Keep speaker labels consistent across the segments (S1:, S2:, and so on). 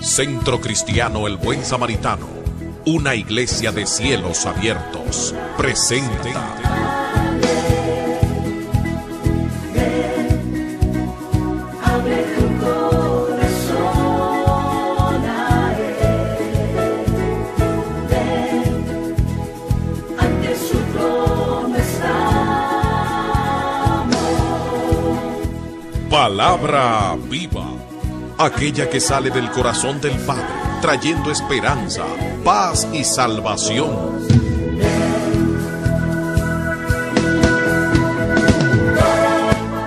S1: Centro Cristiano El Buen Samaritano, una iglesia de cielos abiertos, presenta.
S2: Abre tu corazón a Él, ven, ante su trono estamos.
S1: Palabra viva, aquella que sale del corazón del Padre, trayendo esperanza, paz y salvación.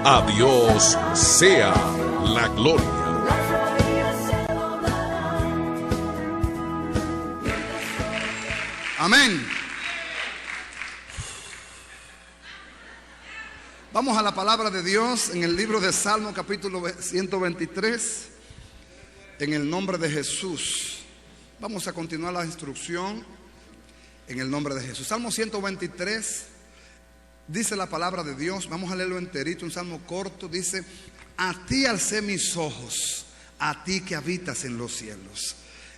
S1: A Dios sea la gloria.
S3: Amén. Vamos a la palabra de Dios en el libro de Salmo capítulo 123. En el nombre de Jesús. Vamos a continuar la instrucción en el nombre de Jesús. Salmo 123 dice la palabra de Dios. Vamos a leerlo enterito, un salmo corto. Dice: a ti alcé mis ojos, a ti que habitas en los cielos.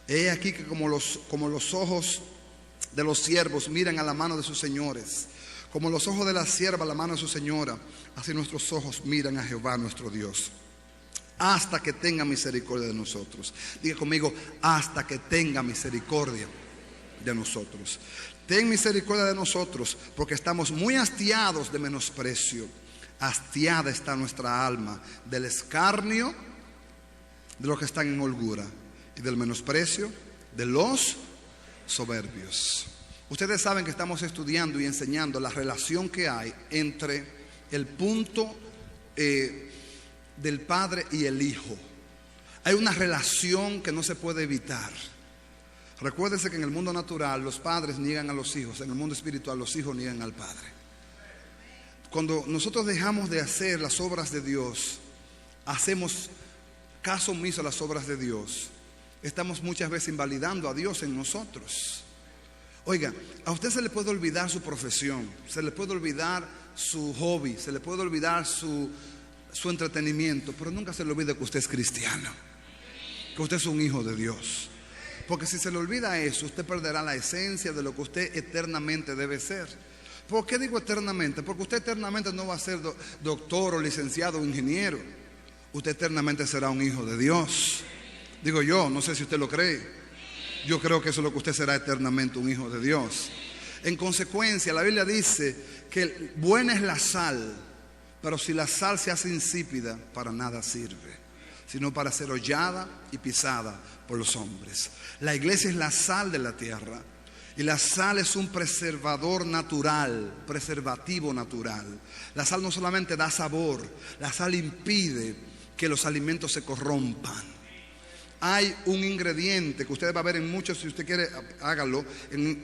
S3: He aquí que como los ojos de los siervos miran a la mano de sus señores, como los ojos de la sierva a la mano de su señora, así nuestros ojos miran a Jehová nuestro Dios, hasta que tenga misericordia de nosotros. Diga conmigo: hasta que tenga misericordia de nosotros. Ten misericordia de nosotros, porque estamos muy hastiados de menosprecio. Hastiada está nuestra alma del escarnio de los que están en holgura y del menosprecio de los soberbios. Ustedes saben que estamos estudiando y enseñando la relación que hay entre el punto del Padre y el Hijo. Hay una relación que no se puede evitar. Recuérdense que en el mundo natural los padres niegan a los hijos, en el mundo espiritual los hijos niegan al Padre. Cuando nosotros dejamos de hacer las obras de Dios, hacemos caso omiso a las obras de Dios, estamos muchas veces invalidando a Dios en nosotros. Oiga, a usted se le puede olvidar su profesión, se le puede olvidar su hobby, se le puede olvidar su entretenimiento, pero nunca se le olvide que usted es cristiano, que usted es un hijo de Dios. Porque si se le olvida eso, usted perderá la esencia de lo que usted eternamente debe ser. ¿Por qué digo eternamente? Porque usted eternamente no va a ser doctor o licenciado o ingeniero. Usted eternamente será un hijo de Dios. Digo yo, no sé si usted lo cree. Yo creo que eso es lo que usted será eternamente, un hijo de Dios. En consecuencia, la Biblia dice que buena es la sal, pero si la sal se hace insípida, para nada sirve, sino para ser hollada y pisada por los hombres. La iglesia es la sal de la tierra, y la sal es un preservador natural, preservativo natural. La sal no solamente da sabor, la sal impide que los alimentos se corrompan. Hay un ingrediente que usted va a ver en muchos, si usted quiere, hágalo.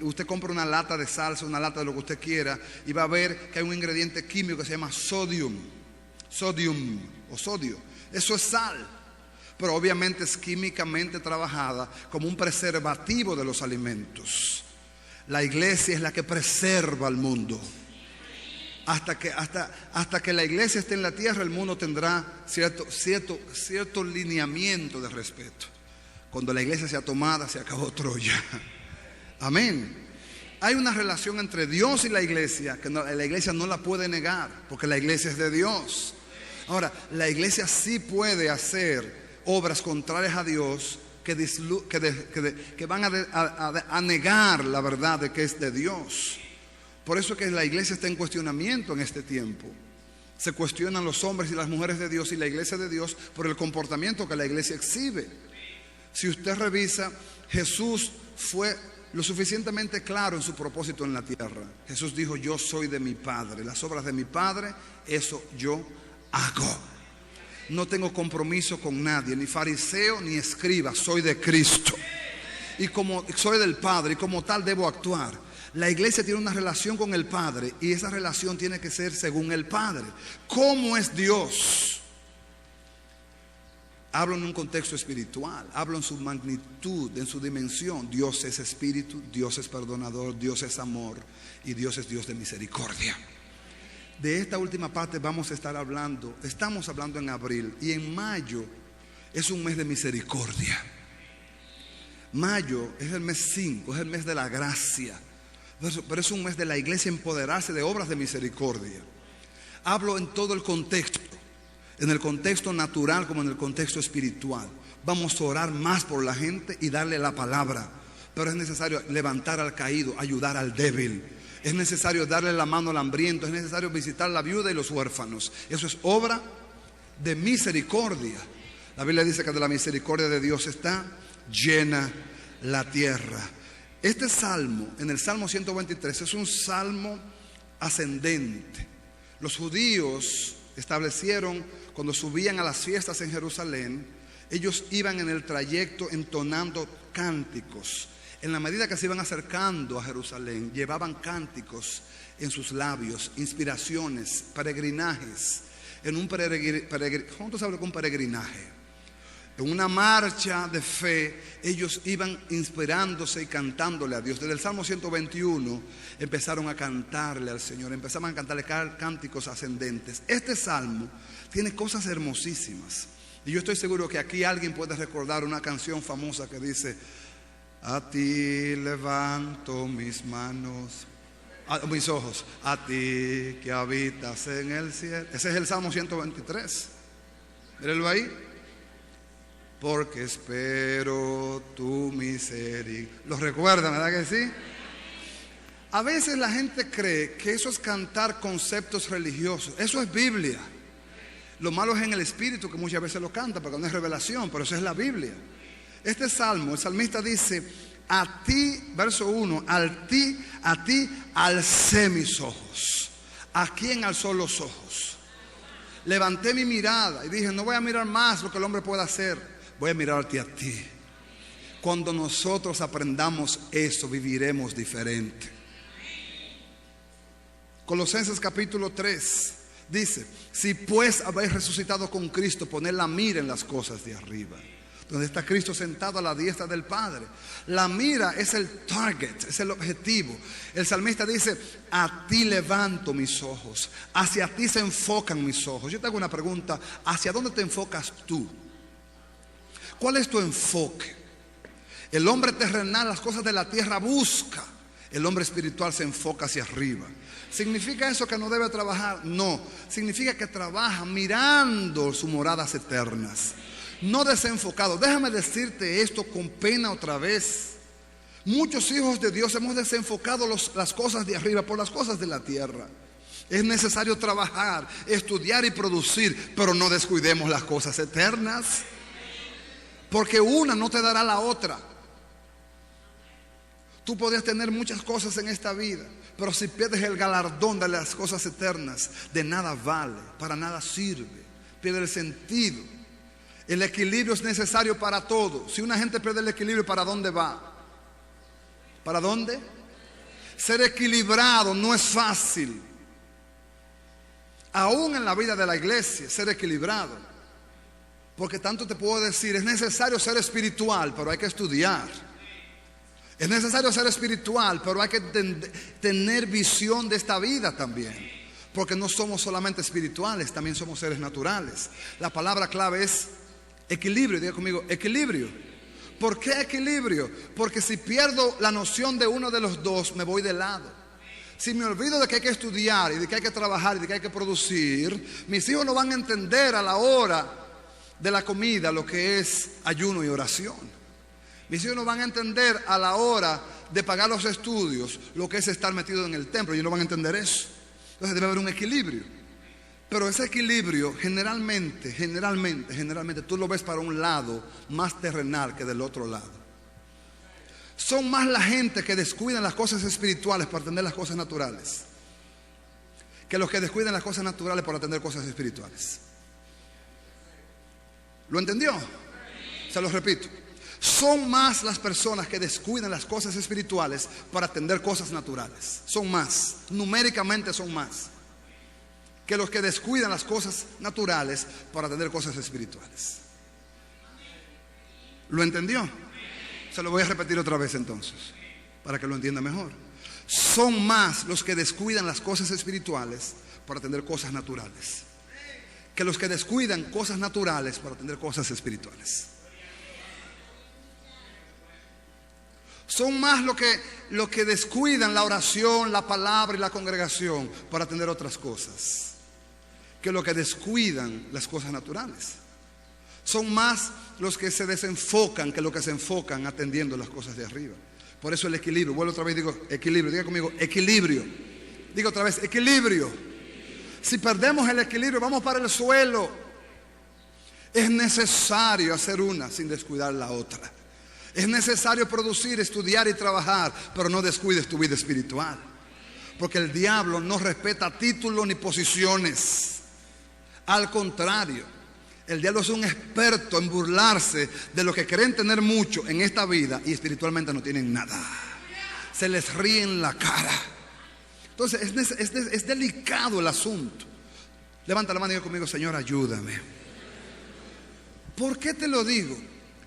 S3: Usted compra una lata de salsa, una lata de lo que usted quiera, y va a ver que hay un ingrediente químico que se llama sodio. Eso es sal, pero obviamente es químicamente trabajada como un preservativo de los alimentos. La iglesia es la que preserva al mundo. Hasta que la iglesia esté en la tierra, el mundo tendrá cierto lineamiento de respeto. Cuando la iglesia sea tomada, se acabó Troya. Amén. Hay una relación entre Dios y la iglesia que la iglesia no la puede negar, porque la iglesia es de Dios. Ahora, la iglesia sí puede hacer obras contrarias a Dios que van a negar la verdad de que es de Dios. Por eso que la iglesia está en cuestionamiento en este tiempo. Se cuestionan los hombres y las mujeres de Dios y la iglesia de Dios por el comportamiento que la iglesia exhibe. Si usted revisa, Jesús fue lo suficientemente claro en su propósito en la tierra. Jesús dijo: yo soy de mi Padre, las obras de mi Padre, eso yo hago. No tengo compromiso con nadie, ni fariseo ni escriba, soy de Cristo. Y como soy del Padre y como tal debo actuar. La iglesia tiene una relación con el Padre y esa relación tiene que ser según el Padre. ¿Cómo es Dios? Hablo en un contexto espiritual, hablo en su magnitud, en su dimensión. Dios es espíritu, Dios es perdonador, Dios es amor y Dios es Dios de misericordia. De esta última parte vamos a estar hablando. Estamos hablando en abril y en mayo es un mes de misericordia. Mayo es el mes 5, es el mes de la gracia. Pero es un mes de la iglesia empoderarse de obras de misericordia. Hablo en todo el contexto, en el contexto natural como en el contexto espiritual. Vamos a orar más por la gente y darle la palabra. Pero es necesario levantar al caído, ayudar al débil. Es necesario darle la mano al hambriento. Es necesario visitar a la viuda y los huérfanos. Eso es obra de misericordia. La Biblia dice que de la misericordia de Dios está llena la tierra. Este salmo, en el Salmo 123, es un salmo ascendente. Los judíos establecieron, cuando subían a las fiestas en Jerusalén, ellos iban en el trayecto entonando cánticos. En la medida que se iban acercando a Jerusalén, llevaban cánticos en sus labios, inspiraciones, peregrinajes. En un ¿cómo tú sabes que un peregrinaje? En una marcha de fe, ellos iban inspirándose y cantándole a Dios. Desde el Salmo 121 empezaron a cantarle al Señor, empezaban a cantarle cánticos ascendentes. Este salmo tiene cosas hermosísimas. Y yo estoy seguro que aquí alguien puede recordar una canción famosa que dice: a ti levanto mis manos, mis ojos, a ti que habitas en el cielo. Ese es el Salmo 123. Mírenlo ahí. Porque espero tu misericordia. ¿Los recuerdan, verdad que sí? A veces la gente cree que eso es cantar conceptos religiosos. Eso es Biblia. Lo malo es en el espíritu, que muchas veces lo canta porque no es revelación, pero eso es la Biblia. Este salmo, el salmista dice: a ti, verso 1, a ti alcé mis ojos. ¿A quién alzó los ojos? Levanté mi mirada y dije: no voy a mirar más lo que el hombre pueda hacer. Voy a mirarte a ti. Cuando nosotros aprendamos eso, viviremos diferente. Colosenses capítulo 3 dice: si pues habéis resucitado con Cristo, poned la mira en las cosas de arriba, donde está Cristo sentado a la diestra del Padre. La mira es el target, es el objetivo. El salmista dice: a ti levanto mis ojos, hacia ti se enfocan mis ojos. Yo te hago una pregunta: ¿hacia dónde te enfocas tú? ¿Cuál es tu enfoque? El hombre terrenal las cosas de la tierra busca. El hombre espiritual se enfoca hacia arriba. ¿Significa eso que no debe trabajar? No. Significa que trabaja mirando sus moradas eternas, no desenfocado. Déjame decirte esto con pena otra vez. Muchos hijos de Dios hemos desenfocado las cosas de arriba por las cosas de la tierra. Es necesario trabajar, estudiar y producir, pero no descuidemos las cosas eternas. Porque una no te dará la otra. Tú podrías tener muchas cosas en esta vida, pero si pierdes el galardón de las cosas eternas, de nada vale, para nada sirve, pierde el sentido. El equilibrio es necesario para todo. Si una gente pierde el equilibrio, ¿para dónde va? ¿Para dónde? Ser equilibrado no es fácil. Aún en la vida de la iglesia, ser equilibrado. Porque tanto te puedo decir, es necesario ser espiritual, pero hay que estudiar. Es necesario ser espiritual, pero hay que tener visión de esta vida también. Porque no somos solamente espirituales, también somos seres naturales. La palabra clave es equilibrio. Diga conmigo, equilibrio. ¿Por qué equilibrio? Porque si pierdo la noción de uno de los dos, me voy de lado. Si me olvido de que hay que estudiar y de que hay que trabajar y de que hay que producir, mis hijos no van a entender a la hora de la comida lo que es ayuno y oración. Mis hijos no van a entender a la hora de pagar los estudios lo que es estar metido en el templo. Ellos no van a entender eso. Entonces debe haber un equilibrio. Pero ese equilibrio generalmente tú lo ves para un lado más terrenal que del otro lado. Son más la gente que descuidan las cosas espirituales para atender las cosas naturales, que los que descuidan las cosas naturales para atender cosas espirituales. ¿Lo entendió? Se lo repito. Son más las personas que descuidan las cosas espirituales para atender cosas naturales. Son más, numéricamente son más que los que descuidan las cosas naturales para atender cosas espirituales. ¿Lo entendió? Se lo voy a repetir otra vez entonces, para que lo entienda mejor. Son más los que descuidan las cosas espirituales para atender cosas naturales que los que descuidan cosas naturales para atender cosas espirituales. Son más lo que descuidan la oración, la palabra y la congregación para atender otras cosas, que lo que descuidan las cosas naturales. Son más los que se desenfocan que los que se enfocan atendiendo las cosas de arriba. Por eso el equilibrio. Vuelvo otra vez, digo equilibrio. Diga conmigo, equilibrio. Digo otra vez, equilibrio. Si perdemos el equilibrio, vamos para el suelo. Es necesario hacer una sin descuidar la otra. Es necesario producir, estudiar y trabajar, pero no descuides tu vida espiritual. Porque el diablo no respeta títulos ni posiciones. Al contrario, el diablo es un experto en burlarse de los que creen tener mucho en esta vida y espiritualmente no tienen nada. Se les ríe en la cara. Entonces es delicado el asunto. Levanta la mano y diga conmigo, Señor, ayúdame. ¿Por qué te lo digo?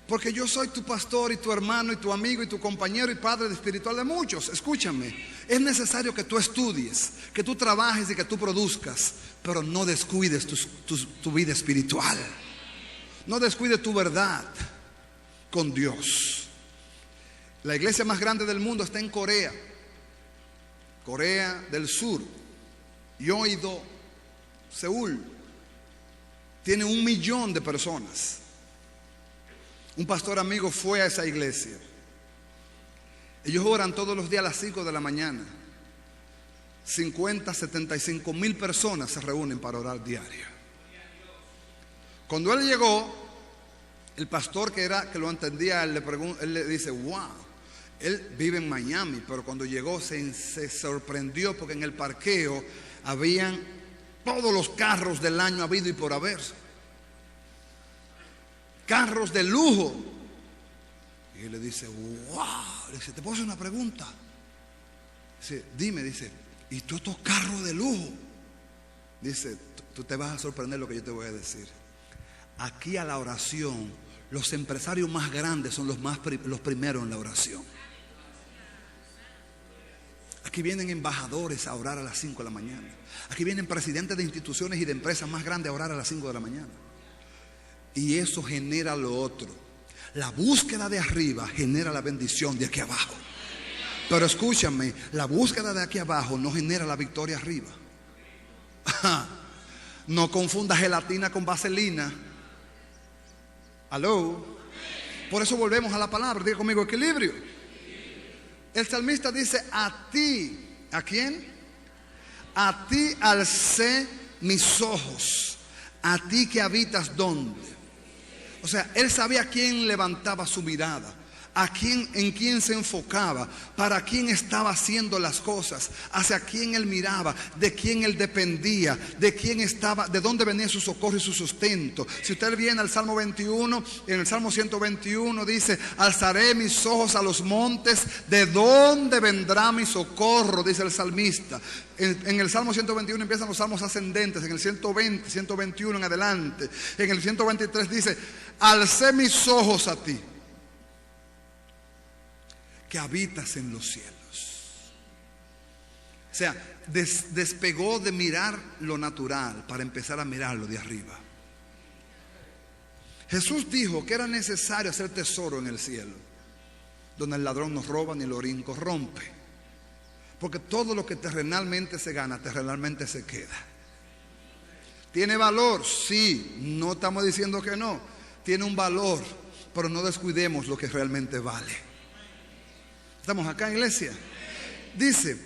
S3: Porque yo soy tu pastor y tu hermano y tu amigo y tu compañero y padre espiritual de muchos. Escúchame, es necesario que tú estudies, que tú trabajes y que tú produzcas, pero no descuides tu vida espiritual. No descuides tu verdad con Dios. La iglesia más grande del mundo está en Corea, Corea del Sur, Yeouido, Seúl. Tiene 1 millón de personas. Un pastor amigo fue a esa iglesia. Ellos oran todos los días a las 5 de la mañana. 75 mil personas se reúnen para orar diario. Cuando él llegó, el pastor que lo entendía, él le dice, wow, él vive en Miami, pero cuando llegó se sorprendió porque en el parqueo habían todos los carros del año habido y por haber. Carros de lujo. Y él le dice, wow. Le dice, ¿te puedo hacer una pregunta? Dice, dime, dice, ¿y tú estos carros de lujo? Dice, tú te vas a sorprender lo que yo te voy a decir. Aquí a la oración, los empresarios más grandes son los primeros en la oración. Aquí vienen embajadores a orar a las 5 de la mañana. Aquí vienen presidentes de instituciones y de empresas más grandes a orar a las 5 de la mañana. Y eso genera lo otro. La búsqueda de arriba genera la bendición de aquí abajo. Pero escúchame, la búsqueda de aquí abajo no genera la victoria arriba. No confunda gelatina con vaselina. ¿Aló? Por eso volvemos a la palabra. Diga conmigo, equilibrio. El salmista dice, a ti. ¿A quién? A ti alcé mis ojos. A ti que habitas ¿dónde? O sea, él sabía a quién levantaba su mirada, en quién se enfocaba, para quién estaba haciendo las cosas, hacia quién él miraba, de quién él dependía, de dónde venía su socorro y su sustento. Si usted viene al Salmo 21, en el Salmo 121 dice, alzaré mis ojos a los montes, ¿de dónde vendrá mi socorro? Dice el salmista. En el Salmo 121 empiezan los salmos ascendentes. En el 120, 121 en adelante. En el 123 dice, alcé mis ojos a ti, que habitas en los cielos. O sea, despegó de mirar lo natural para empezar a mirar lo de arriba. Jesús dijo que era necesario hacer tesoro en el cielo, donde el ladrón no roba ni el orín corrompe. Porque todo lo que terrenalmente se gana, terrenalmente se queda. ¿Tiene valor? Sí, no estamos diciendo que no. Tiene un valor, pero no descuidemos lo que realmente vale. ¿Estamos acá, iglesia? Dice,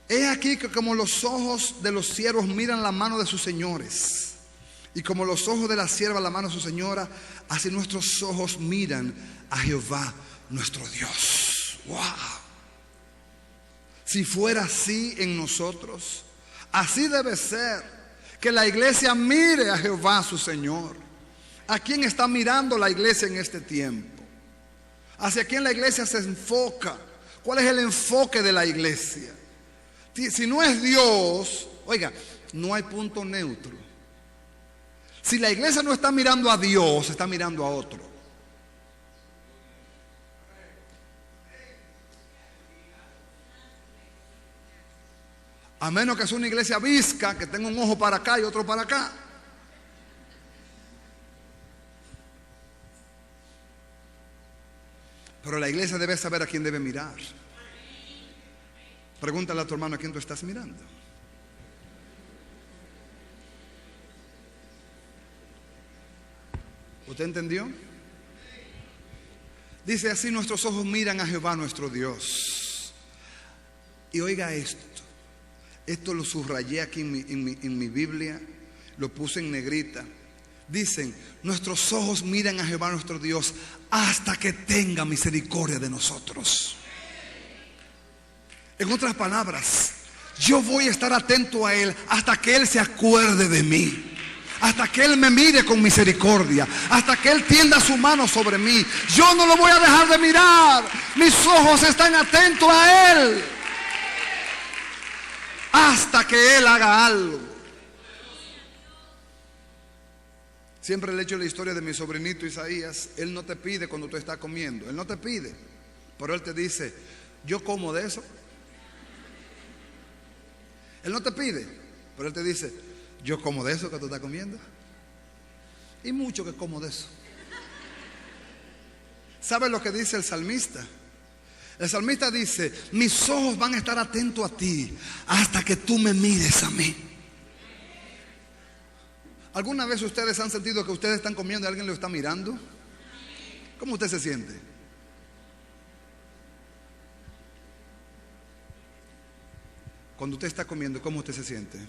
S3: he aquí que como los ojos de los siervos miran la mano de sus señores, y como los ojos de la sierva la mano de su señora, así nuestros ojos miran a Jehová nuestro Dios. ¡Wow! Si fuera así en nosotros, así debe ser, que la iglesia mire a Jehová su Señor. ¿A quién está mirando la iglesia en este tiempo? ¿Hacia quién la iglesia se enfoca? ¿Cuál es el enfoque de la iglesia? Si no es Dios, oiga, no hay punto neutro. Si la iglesia no está mirando a Dios, está mirando a otro. A menos que sea una iglesia visca, que tenga un ojo para acá y otro para acá. Pero la iglesia debe saber a quién debe mirar. Pregúntale a tu hermano a quién tú estás mirando. ¿Usted entendió? Dice así: nuestros ojos miran a Jehová nuestro Dios. Y oiga esto. Esto lo subrayé aquí en mi Biblia. Lo puse en negrita. Dicen: nuestros ojos miran a Jehová nuestro Dios hasta que tenga misericordia de nosotros. En otras palabras, yo voy a estar atento a Él hasta que Él se acuerde de mí. Hasta que Él me mire con misericordia. Hasta que Él tienda su mano sobre mí. Yo no lo voy a dejar de mirar. Mis ojos están atentos a Él hasta que Él haga algo. Siempre le he hecho la historia de mi sobrinito Isaías. Él no te pide cuando tú estás comiendo. Él no te pide. Pero Él te dice: yo como de eso. Él no te pide. Pero Él te dice: yo como de eso que tú estás comiendo. Y mucho que como de eso. ¿Sabes lo que dice el salmista? El salmista dice: mis ojos van a estar atentos a ti hasta que tú me mires a mí. ¿Alguna vez ustedes han sentido que ustedes están comiendo y alguien lo está mirando? ¿Cómo usted se siente? Cuando usted está comiendo, ¿cómo usted se siente?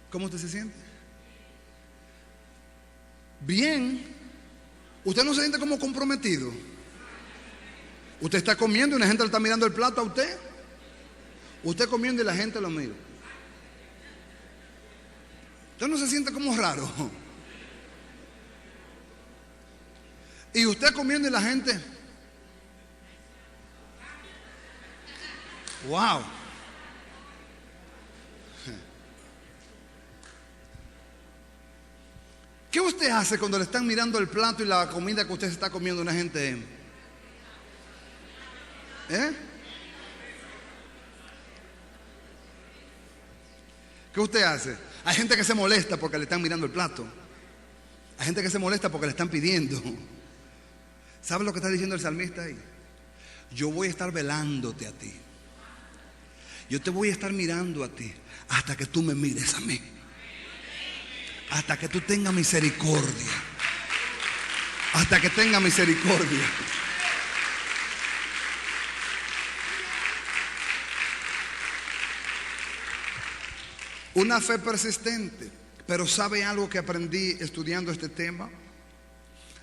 S3: ¿Cómo usted se siente? Bien. Usted no se siente como comprometido. Usted está comiendo y la gente le está mirando el plato a usted. Usted comiendo y la gente lo mira. Usted no se siente como raro. Y usted comiendo y la gente. Wow. ¿Qué usted hace cuando le están mirando el plato y la comida que usted se está comiendo una gente? ¿Qué usted hace? Hay gente que se molesta porque le están mirando el plato. Hay gente que se molesta porque le están pidiendo. ¿Sabe lo que está diciendo el salmista ahí? Yo voy a estar velándote a ti. Yo te voy a estar mirando a ti hasta que tú me mires a mí. Hasta que tú tengas misericordia. Hasta que tenga misericordia. Una fe persistente. Pero ¿sabe algo que aprendí estudiando este tema?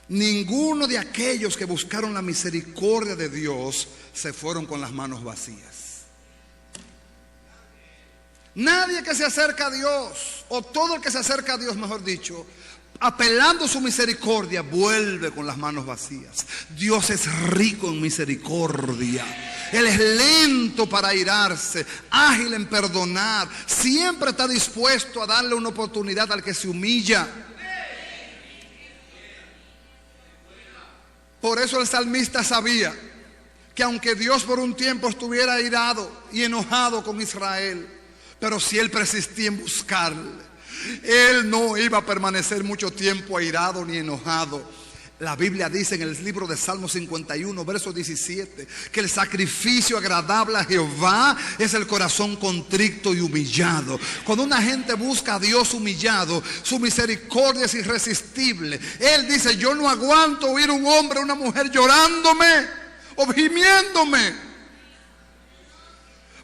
S3: Ninguno de aquellos que buscaron la misericordia de Dios se fueron con las manos vacías. Nadie que se acerca a Dios, o todo el que se acerca a Dios, mejor dicho, apelando a su misericordia, vuelve con las manos vacías. Dios es rico en misericordia. Él es lento para airarse, ágil en perdonar. Siempre está dispuesto a darle una oportunidad al que se humilla. Por eso el salmista sabía que aunque Dios por un tiempo estuviera airado y enojado con Israel, pero si él persistía en buscarle, él no iba a permanecer mucho tiempo airado ni enojado. La Biblia dice en el libro de Salmo 51, verso 17, que el sacrificio agradable a Jehová es el corazón contrito y humillado. Cuando una gente busca a Dios humillado, su misericordia es irresistible. Él dice: yo no aguanto oír un hombre o una mujer llorándome o gimiéndome.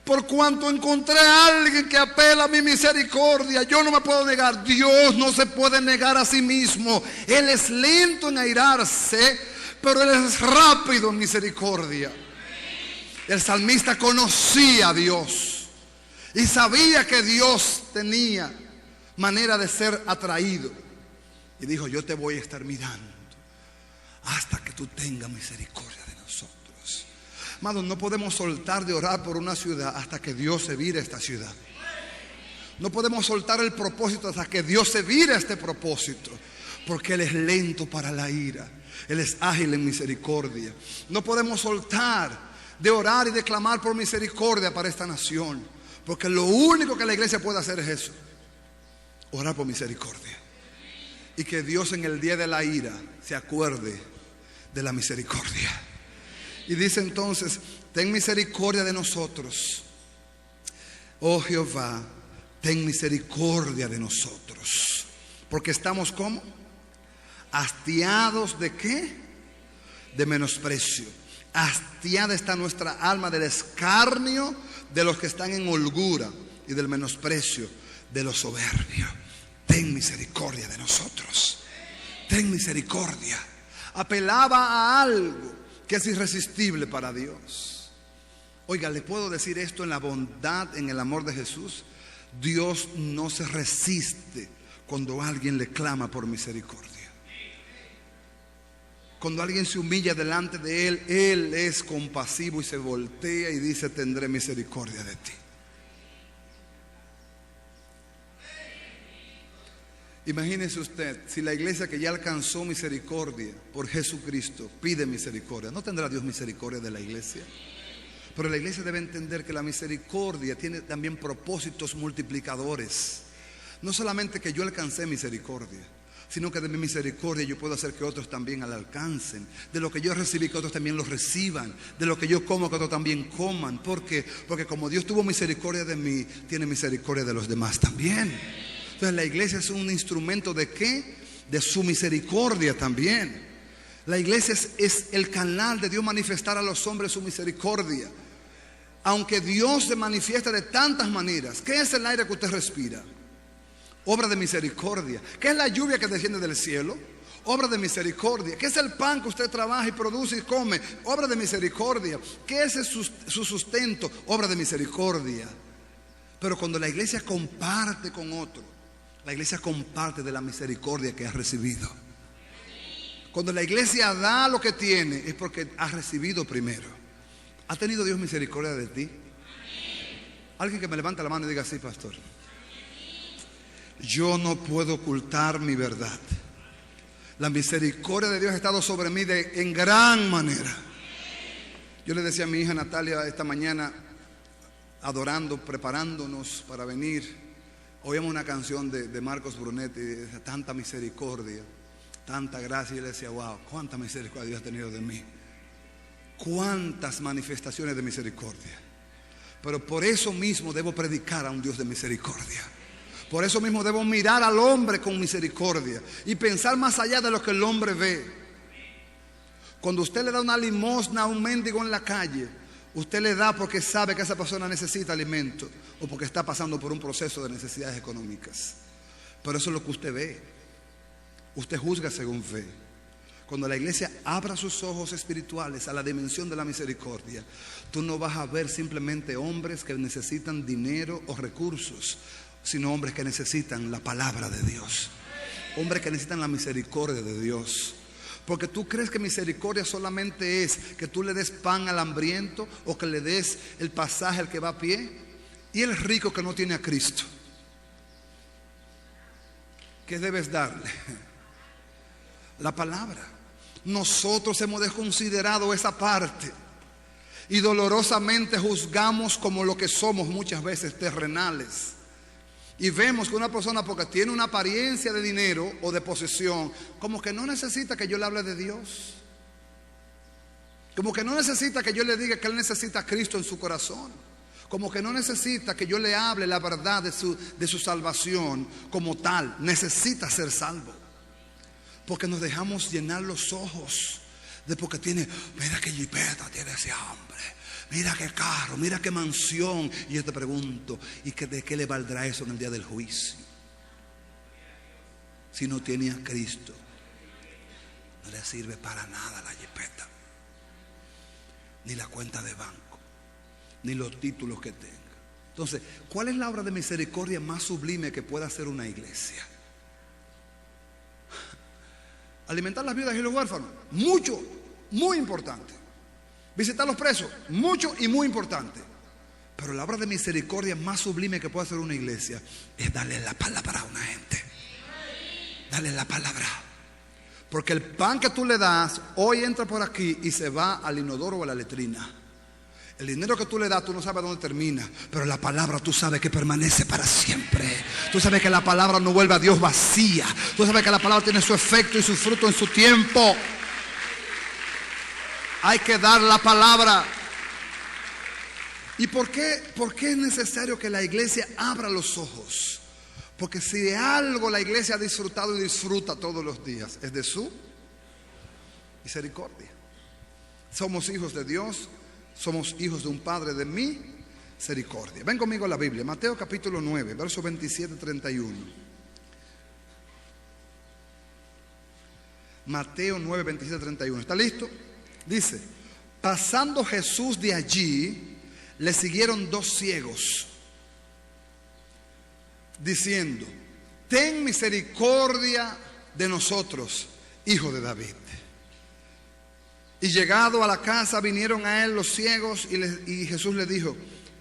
S3: Por cuanto encontré a alguien que apela a mi misericordia, yo no me puedo negar. Dios no se puede negar a sí mismo. Él es lento en airarse, pero Él es rápido en misericordia. El salmista conocía a Dios y sabía que Dios tenía manera de ser atraído. Y dijo: yo te voy a estar mirando hasta que tú tengas misericordia de nosotros. Amados, no podemos soltar de orar por una ciudad hasta que Dios se vire a esta ciudad. No podemos soltar el propósito hasta que Dios se vire a este propósito, porque Él es lento para la ira. Él es ágil en misericordia. No podemos soltar de orar y de clamar por misericordia para esta nación, porque lo único que la iglesia puede hacer es eso: orar por misericordia. Y que Dios en el día de la ira se acuerde de la misericordia. Y dice entonces: ten misericordia de nosotros, oh Jehová, ten misericordia de nosotros. Porque estamos ¿cómo? Hastiados de ¿qué? De menosprecio. Hastiada está nuestra alma del escarnio de los que están en holgura y del menosprecio de los soberbios. Ten misericordia de nosotros. Ten misericordia. Apelaba a algo que es irresistible para Dios. Oiga, le puedo decir esto en la bondad, en el amor de Jesús. Dios no se resiste cuando alguien le clama por misericordia. Cuando alguien se humilla delante de Él, Él es compasivo y se voltea y dice: tendré misericordia de ti. Imagínese usted, si la iglesia que ya alcanzó misericordia por Jesucristo pide misericordia, ¿no tendrá Dios misericordia de la iglesia? Pero la iglesia debe entender que la misericordia tiene también propósitos multiplicadores. No solamente que yo alcancé misericordia, sino que de mi misericordia yo puedo hacer que otros también la alcancen. De lo que yo recibí, que otros también lo reciban. De lo que yo como, que otros también coman. ¿Por qué? Porque como Dios tuvo misericordia de mí, tiene misericordia de los demás también. Entonces la iglesia es un instrumento ¿de qué? De su misericordia también. La iglesia es el canal de Dios manifestar a los hombres su misericordia. Aunque Dios se manifiesta de tantas maneras. ¿Qué es el aire que usted respira? Obra de misericordia. ¿Qué es la lluvia que desciende del cielo? Obra de misericordia. ¿Qué es el pan que usted trabaja y produce y come? Obra de misericordia. ¿Qué es su sustento? Obra de misericordia. Pero cuando la iglesia comparte con otro, la iglesia comparte de la misericordia que ha recibido. Cuando la iglesia da lo que tiene, es porque ha recibido primero. ¿Ha tenido Dios misericordia de ti? Alguien que me levante la mano y diga: sí, pastor. Yo no puedo ocultar mi verdad. La misericordia de Dios ha estado sobre mí en gran manera. Yo le decía a mi hija Natalia esta mañana, adorando, preparándonos para venir, oíamos una canción de Marcos Brunetti, de tanta misericordia, tanta gracia. Y yo le decía: wow, cuánta misericordia Dios ha tenido de mí. Cuántas manifestaciones de misericordia. Pero por eso mismo debo predicar a un Dios de misericordia. Por eso mismo debo mirar al hombre con misericordia y pensar más allá de lo que el hombre ve. Cuando usted le da una limosna a un mendigo en la calle, usted le da porque sabe que esa persona necesita alimento o porque está pasando por un proceso de necesidades económicas. Pero eso es lo que usted ve. Usted juzga según fe. Cuando la iglesia abra sus ojos espirituales a la dimensión de la misericordia, tú no vas a ver simplemente hombres que necesitan dinero o recursos, sino hombres que necesitan la palabra de Dios. Hombres que necesitan la misericordia de Dios. Porque tú crees que misericordia solamente es que tú le des pan al hambriento o que le des el pasaje al que va a pie. Y el rico que no tiene a Cristo, ¿qué debes darle? La palabra. Nosotros hemos desconsiderado esa parte y dolorosamente juzgamos como lo que somos muchas veces, terrenales. Y vemos que una persona, porque tiene una apariencia de dinero o de posesión, como que no necesita que yo le hable de Dios. Como que no necesita que yo le diga que él necesita a Cristo en su corazón. Como que no necesita que yo le hable la verdad de su salvación como tal. Necesita ser salvo. Porque nos dejamos llenar los ojos de porque tiene, mira qué jipeta tiene ese hombre. Mira qué carro, mira qué mansión. Y yo te pregunto, ¿y de qué le valdrá eso en el día del juicio? Si no tiene a Cristo, no le sirve para nada la jipeta, ni la cuenta de banco, ni los títulos que tenga. Entonces, ¿cuál es la obra de misericordia más sublime que pueda hacer una iglesia? Alimentar las viudas y los huérfanos, mucho, muy importante. Visitar los presos, mucho y muy importante. Pero la obra de misericordia más sublime que puede hacer una iglesia es darle la palabra a una gente. Darle la palabra. Porque el pan que tú le das hoy entra por aquí y se va al inodoro o a la letrina. El dinero que tú le das, tú no sabes dónde termina, pero la palabra tú sabes que permanece para siempre. Tú sabes que la palabra no vuelve a Dios vacía. Tú sabes que la palabra tiene su efecto y su fruto en su tiempo. Hay que dar la palabra. ¿Y por qué es necesario que la iglesia abra los ojos? Porque si de algo la iglesia ha disfrutado y disfruta todos los días, es de su misericordia. Somos hijos de Dios, somos hijos de un Padre de misericordia. Ven conmigo a la Biblia, Mateo capítulo 9, verso 27-31. Mateo 9, 27-31. ¿Está listo? Dice: pasando Jesús de allí, le siguieron dos ciegos, diciendo: ten misericordia de nosotros, hijo de David. Y llegado a la casa, vinieron a él los ciegos y Jesús les dijo: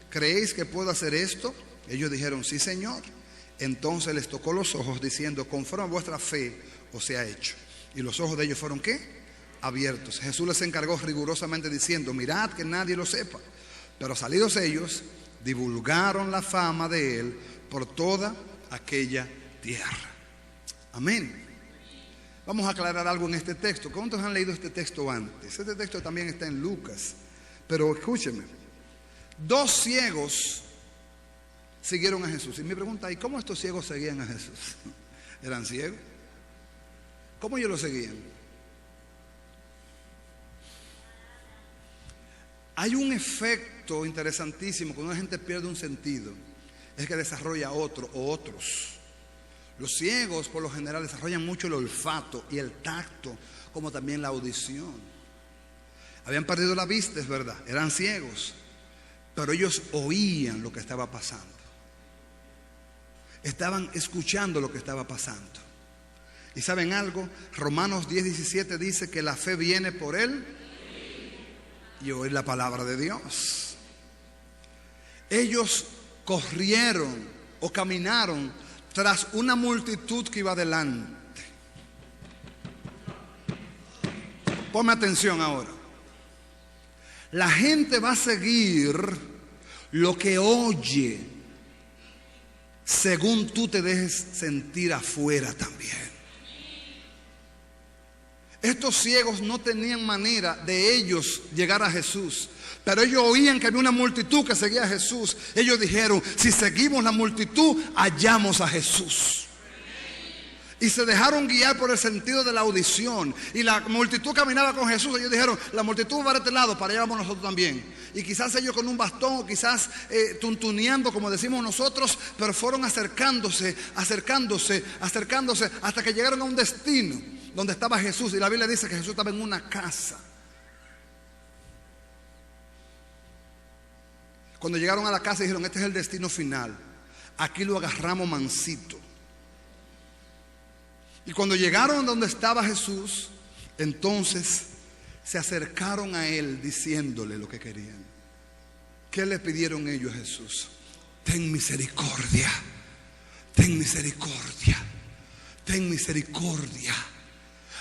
S3: ¿creéis que puedo hacer esto? Ellos dijeron: sí, Señor. Entonces les tocó los ojos, diciendo: conforme a vuestra fe os sea hecho. Y los ojos de ellos fueron ¿qué? Abiertos. Jesús les encargó rigurosamente diciendo: mirad que nadie lo sepa. Pero salidos ellos, divulgaron la fama de él por toda aquella tierra. Amén. Vamos a aclarar algo en este texto. ¿Cuántos han leído este texto antes? Este texto también está en Lucas. Pero escúcheme. Dos ciegos siguieron a Jesús. Y mi pregunta es: ¿cómo estos ciegos seguían a Jesús? ¿Eran ciegos? ¿Cómo ellos lo seguían? Hay un efecto interesantísimo cuando una gente pierde un sentido, es que desarrolla otro o otros. Los ciegos por lo general desarrollan mucho el olfato y el tacto, como también la audición. Habían perdido la vista, es verdad, eran ciegos, pero ellos oían lo que estaba pasando. Estaban escuchando lo que estaba pasando. ¿Y saben algo? Romanos 10:17 dice que la fe viene por él y oír la palabra de Dios. Ellos corrieron o caminaron tras una multitud que iba adelante. Ponme atención ahora. La gente va a seguir lo que oye, según tú te dejes sentir afuera también. Estos ciegos no tenían manera de ellos llegar a Jesús, pero ellos oían que había una multitud que seguía a Jesús. Ellos dijeron: si seguimos la multitud, hallamos a Jesús. Y se dejaron guiar por el sentido de la audición. Y la multitud caminaba con Jesús. Ellos dijeron: la multitud va a este lado, para allá vamos nosotros también. Y quizás ellos con un bastón, o quizás tuntuneando, como decimos nosotros, pero fueron acercándose, hasta que llegaron a un destino donde estaba Jesús. Y la Biblia dice que Jesús estaba en una casa. Cuando llegaron a la casa dijeron: este es el destino final, aquí lo agarramos mansito. Y cuando llegaron donde estaba Jesús, entonces se acercaron a él diciéndole lo que querían. ¿Qué le pidieron ellos a Jesús? Ten misericordia, ten misericordia, ten misericordia.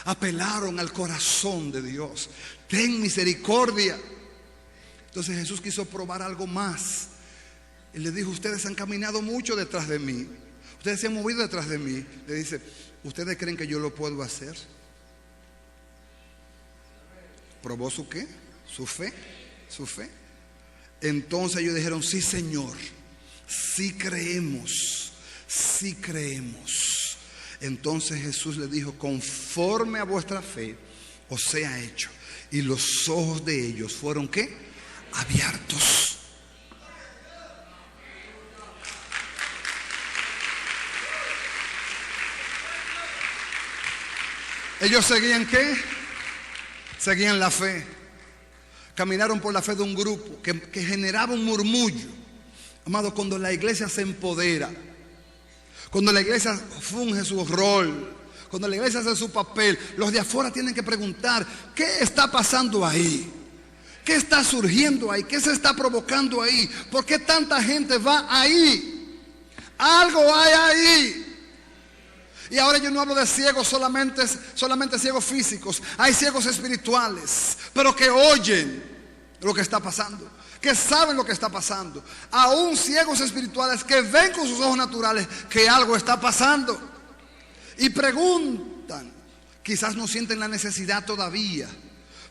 S3: Apelaron al corazón de Dios. Ten misericordia. Entonces Jesús quiso probar algo más. Él le dijo: ustedes han caminado mucho detrás de mí, ustedes se han movido detrás de mí. Le dice: ¿ustedes creen que yo lo puedo hacer? ¿Probó su qué? Su fe. Su fe. Entonces ellos dijeron: sí, Señor, sí creemos, sí creemos. Entonces Jesús le dijo: conforme a vuestra fe os sea hecho. Y los ojos de ellos fueron ¿qué? Abiertos. Ellos seguían ¿qué? Seguían la fe. Caminaron por la fe de un grupo que generaba un murmullo. Amado, cuando la iglesia se empodera, cuando la iglesia funge su rol, cuando la iglesia hace su papel, los de afuera tienen que preguntar: ¿qué está pasando ahí? ¿Qué está surgiendo ahí? ¿Qué se está provocando ahí? ¿Por qué tanta gente va ahí? Algo hay ahí. Y ahora yo no hablo de ciegos solamente ciegos físicos. Hay ciegos espirituales, pero que oyen lo que está pasando, que saben lo que está pasando, aún ciegos espirituales que ven con sus ojos naturales que algo está pasando y preguntan. Quizás no sienten la necesidad todavía,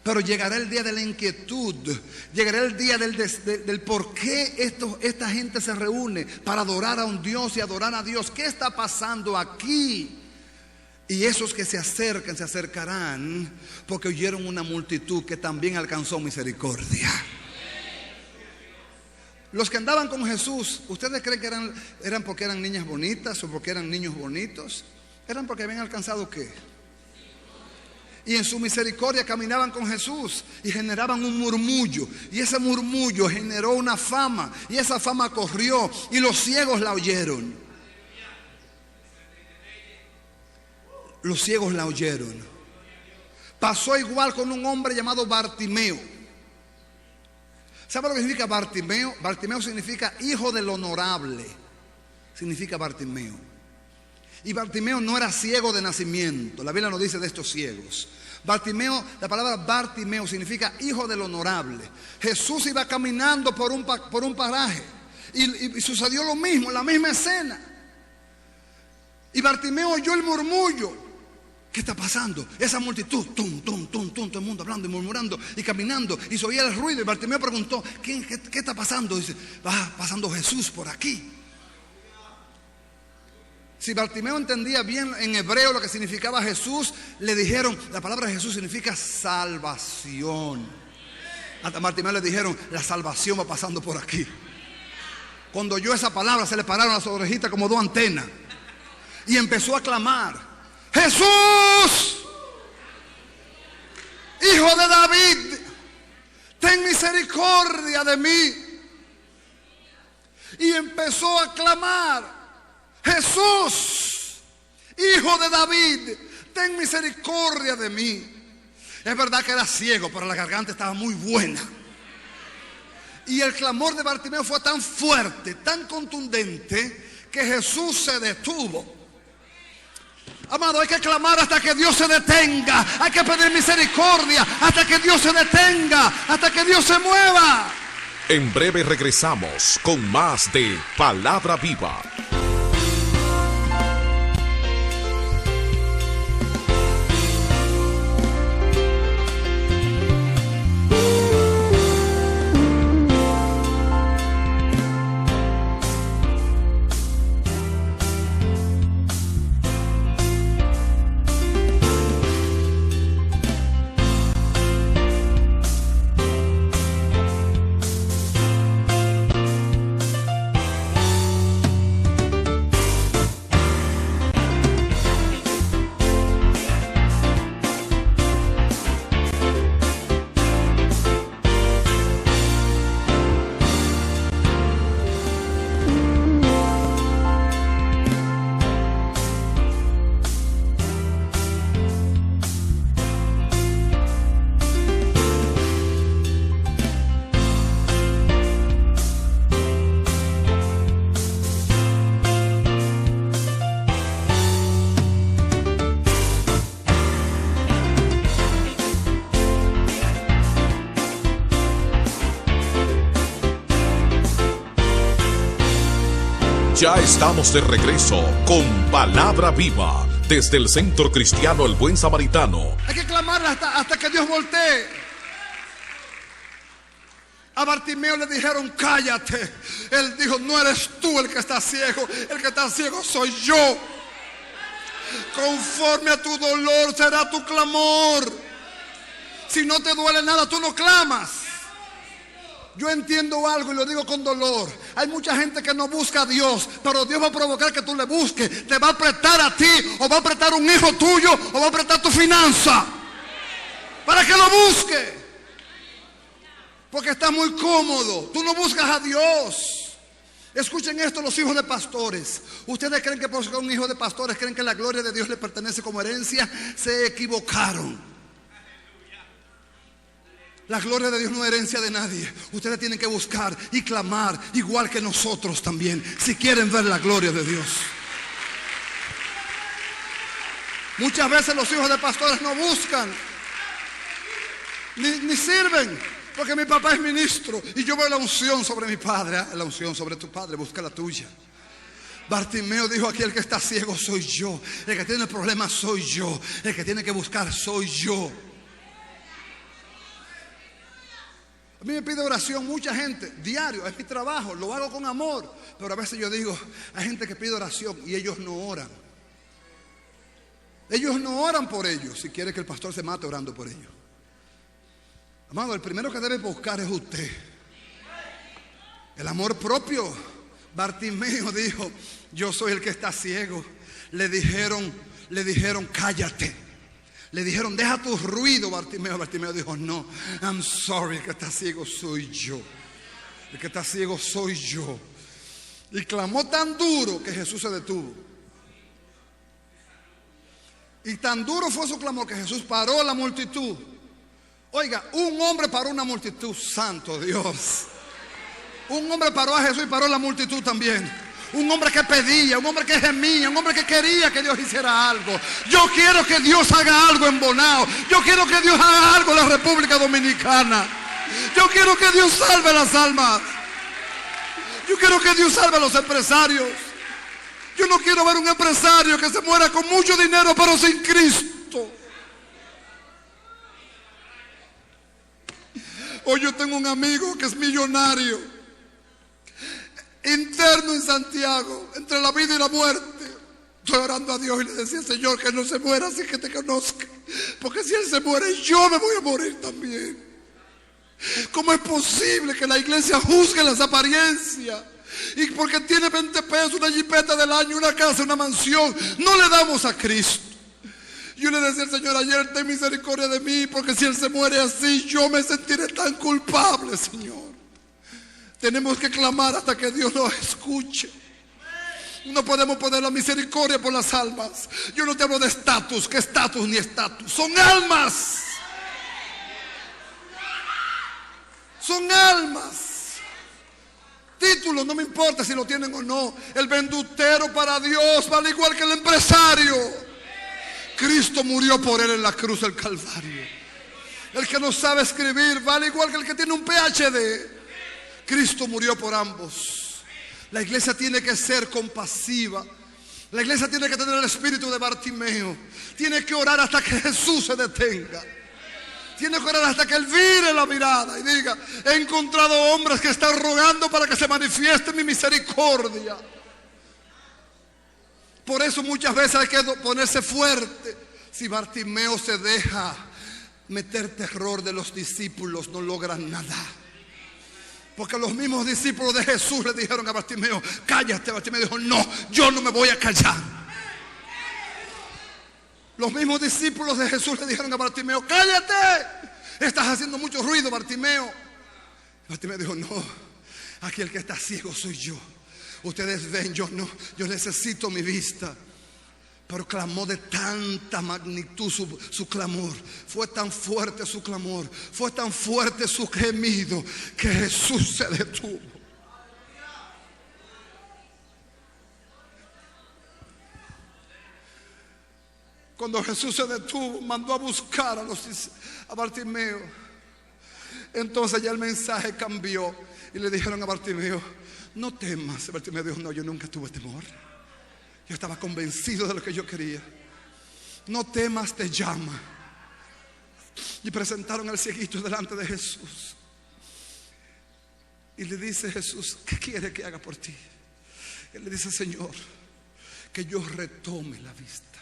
S3: pero llegará el día de la inquietud, llegará el día del por qué esta gente se reúne para adorar a un Dios y adorar a Dios. ¿Qué está pasando aquí? Y esos que se acercan, se acercarán porque oyeron una multitud que también alcanzó misericordia. Los que andaban con Jesús, ¿ustedes creen que eran porque eran niñas bonitas o porque eran niños bonitos? ¿Eran porque habían alcanzado qué? Y en su misericordia caminaban con Jesús y generaban un murmullo. Y ese murmullo generó una fama. Y esa fama corrió y los ciegos la oyeron. Los ciegos la oyeron. Pasó igual con un hombre llamado Bartimeo. ¿Sabe lo que significa Bartimeo? Bartimeo significa hijo del honorable. Significa Bartimeo. Y Bartimeo no era ciego de nacimiento. La Biblia nos dice de estos ciegos. Bartimeo, la palabra Bartimeo significa hijo del honorable. Jesús iba caminando por un paraje y sucedió lo mismo, la misma escena. Y Bartimeo oyó el murmullo. ¿Qué está pasando? Esa multitud, tum, tum, tum, tum, todo el mundo hablando y murmurando y caminando, y se oía el ruido. Y Bartimeo preguntó: ¿Qué está pasando? Dice: va pasando Jesús por aquí. Si Bartimeo entendía bien en hebreo lo que significaba Jesús, le dijeron, la palabra Jesús significa salvación. A Bartimeo le dijeron: la salvación va pasando por aquí. Cuando oyó esa palabra se le pararon las orejitas como dos antenas y empezó a clamar: Jesús, Hijo de David, ten misericordia de mí. Y empezó a clamar: Jesús, Hijo de David, ten misericordia de mí. Es verdad que era ciego, pero la garganta estaba muy buena. Y el clamor de Bartimeo fue tan fuerte, tan contundente, que Jesús se detuvo. Amado, hay que clamar hasta que Dios se detenga. Hay que pedir misericordia hasta que Dios se detenga, hasta que Dios se mueva.
S1: En breve regresamos con más de Palabra Viva. Ya estamos de regreso con Palabra Viva desde el Centro Cristiano El Buen Samaritano.
S3: Hay que clamar hasta que Dios voltee. A Bartimeo le dijeron: cállate. Él dijo: no eres tú el que está ciego, el que está ciego soy yo. Conforme a tu dolor será tu clamor. Si no te duele nada, tú no clamas. Yo entiendo algo y lo digo con dolor. Hay mucha gente que no busca a Dios, pero Dios va a provocar que tú le busques. Te va a apretar a ti, o va a apretar un hijo tuyo, o va a apretar tu finanza, para que lo busque. Porque está muy cómodo. Tú no buscas a Dios. Escuchen esto, los hijos de pastores. ¿Ustedes creen que por ser un hijo de pastores creen que la gloria de Dios le pertenece como herencia? Se equivocaron. La gloria de Dios no es herencia de nadie. Ustedes tienen que buscar y clamar igual que nosotros también, si quieren ver la gloria de Dios. Muchas veces los hijos de pastores no buscan ni sirven, Porque mi papá es ministro y yo veo la unción sobre mi padre. La unción sobre tu padre, busca la tuya. Bartimeo dijo: aquí el que está ciego soy yo, el que tiene problemas soy yo, el que tiene que buscar soy yo. A mí me pide oración mucha gente, diario, es mi trabajo, lo hago con amor. Pero a veces yo digo, hay gente que pide oración y ellos no oran. Ellos no oran por ellos. Si quiere que el pastor se mate orando por ellos. Amado, el primero que debe buscar es usted. El amor propio. Bartimeo dijo: yo soy el que está ciego. Le dijeron, cállate. Le dijeron: deja tu ruido, Bartimeo. Bartimeo dijo: no, I'm sorry, el que está ciego soy yo. El que está ciego soy yo. Y clamó tan duro que Jesús se detuvo. Y tan duro fue su clamor que Jesús paró la multitud. Oiga, un hombre paró una multitud, santo Dios. Un hombre paró a Jesús y paró la multitud también. Un hombre que pedía, un hombre que gemía, un hombre que quería que Dios hiciera algo. Yo quiero que Dios haga algo en Bonao. Yo quiero que Dios haga algo en la República Dominicana. Yo quiero que Dios salve las almas. Yo quiero que Dios salve a los empresarios. Yo no quiero ver un empresario que se muera con mucho dinero pero sin Cristo. Hoy yo tengo un amigo que es millonario, interno en Santiago, entre la vida y la muerte. Estoy orando a Dios y le decía: Señor, que no se muera sin que te conozca, porque si él se muere yo me voy a morir también. ¿Cómo es posible que la iglesia juzgue las apariencias? Y porque tiene 20 pesos, una jipeta del año, una casa, una mansión, no le damos a Cristo. Yo le decía al Señor ayer: ten misericordia de mí, porque si él se muere así yo me sentiré tan culpable, Señor. Tenemos que clamar hasta que Dios nos escuche. No podemos poner la misericordia por las almas. Yo no te hablo de estatus, que estatus ni estatus, son almas. Son almas. Títulos no me importa si lo tienen o no. El vendutero para Dios vale igual que el empresario. Cristo murió por él en la cruz del Calvario. El que no sabe escribir vale igual que el que tiene un PhD. Cristo murió por ambos. La iglesia tiene que ser compasiva. La iglesia tiene que tener el espíritu de Bartimeo. Tiene que orar hasta que Jesús se detenga. Tiene que orar hasta que él vire la mirada y diga: he encontrado hombres que están rogando para que se manifieste mi misericordia. Por eso muchas veces hay que ponerse fuerte. Si Bartimeo se deja meter terror de los discípulos, no logran nada. Porque los mismos discípulos de Jesús le dijeron a Bartimeo: cállate. Bartimeo dijo: no, yo no me voy a callar. Los mismos discípulos de Jesús le dijeron a Bartimeo: cállate, estás haciendo mucho ruido, Bartimeo. Bartimeo dijo: no, aquí el que está ciego soy yo. Ustedes ven, yo no, yo necesito mi vista. Pero clamó de tanta magnitud su clamor. Fue tan fuerte su clamor, fue tan fuerte su gemido, que Jesús se detuvo. Cuando Jesús se detuvo, mandó a buscar a Bartimeo. Entonces ya el mensaje cambió y le dijeron a Bartimeo: no temas. Bartimeo dijo: no, yo nunca tuve temor. Yo estaba convencido de lo que yo quería. No temas, te llama. Y presentaron al cieguito delante de Jesús. Y le dice Jesús: ¿qué quiere que haga por ti? Él le dice: Señor, que yo retome la vista.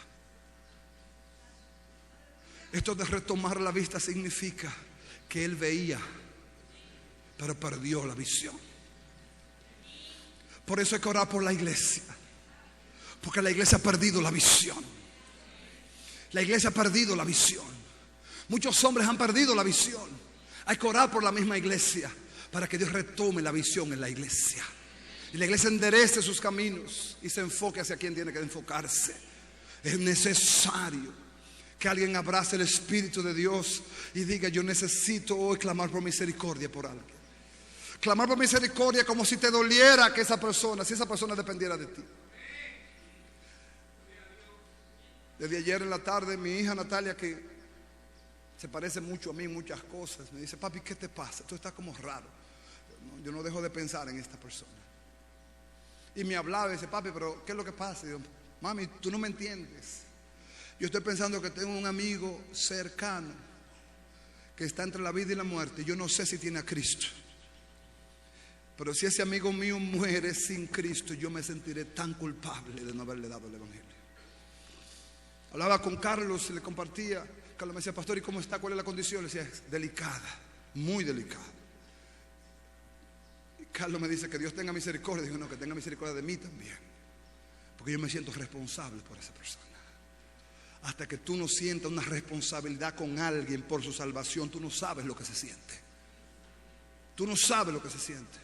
S3: Esto de retomar la vista significa que él veía, pero perdió la visión. Por eso hay que orar por la iglesia, porque la iglesia ha perdido la visión. La iglesia ha perdido la visión. Muchos hombres han perdido la visión. Hay que orar por la misma iglesia para que Dios retome la visión en la iglesia. Y la iglesia enderece sus caminos y se enfoque hacia quien tiene que enfocarse. Es necesario que alguien abrace el Espíritu de Dios y diga: yo necesito hoy clamar por misericordia por alguien. Clamar por misericordia como si te doliera que esa persona, si esa persona dependiera de ti. Desde ayer en la tarde mi hija Natalia, que se parece mucho a mí en muchas cosas. Me dice, papi, ¿qué te pasa? Tú estás como raro. Yo no dejo de pensar en esta persona. Y me hablaba y dice, papi, pero ¿qué es lo que pasa? Y yo, mami, tú no me entiendes. Yo estoy pensando que tengo un amigo cercano que está entre la vida y la muerte. Yo no sé si tiene a Cristo. Pero si ese amigo mío muere sin Cristo, yo me sentiré tan culpable de no haberle dado el evangelio. Hablaba con Carlos y le compartía. Carlos me decía, pastor, ¿y cómo está? ¿Cuál es la condición? Le decía, es delicada, muy delicada. Y Carlos me dice que Dios tenga misericordia. Digo, no, que tenga misericordia de mí también, porque yo me siento responsable por esa persona. Hasta que tú no sientas una responsabilidad con alguien por su salvación, tú no sabes lo que se siente. Tú no sabes lo que se siente.